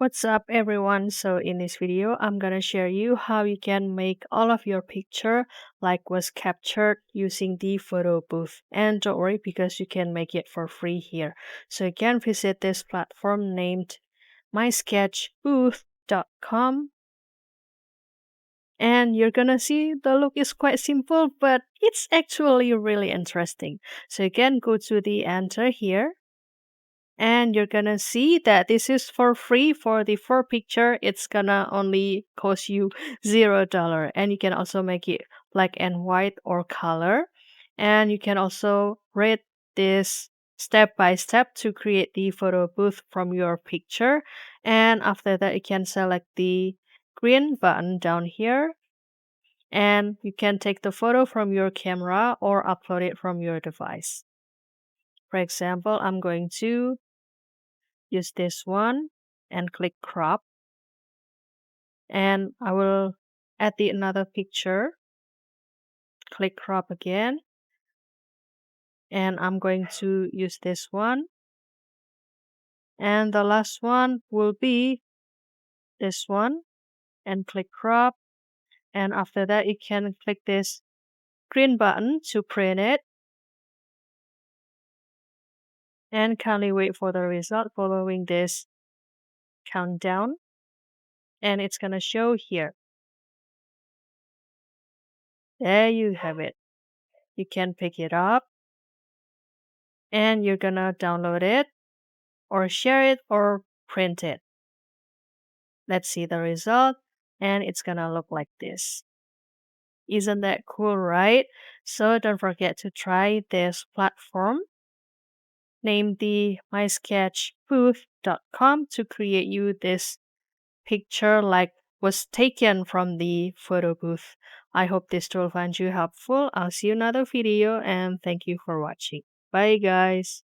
What's up everyone? So in this video, I'm gonna share you how you can make all of your picture like was captured using the photo booth. And don't worry because you can make it for free here. So you can visit this platform named mysketchbooth.com and you're gonna see the look is quite simple, but it's actually really interesting. So you can go to the enter here and you're gonna see that this is for free for the four picture. It's gonna only cost you $0, and you can also make it black and white or color, and you can also read this step by step to create the photo booth from your picture. And after that you can select the green button down here, and you can take the photo from your camera or upload it from your device. For example, I'm going to use this one and click crop, and I will add the another picture, click crop again, and I'm going to use this one, and the last one will be this one and click crop, and after that you can click this green button to print it, and kindly wait for the result following this countdown, and it's gonna show here. There you have it. You can pick it up and you're gonna download it or share it or print it. Let's see the result, and it's gonna look like this. Isn't that cool, right? So don't forget to try this platform named the mysketchbooth.com to create you this picture like was taken from the photo booth. I hope this tool finds you helpful. I'll see you in another video and thank you for watching. Bye guys.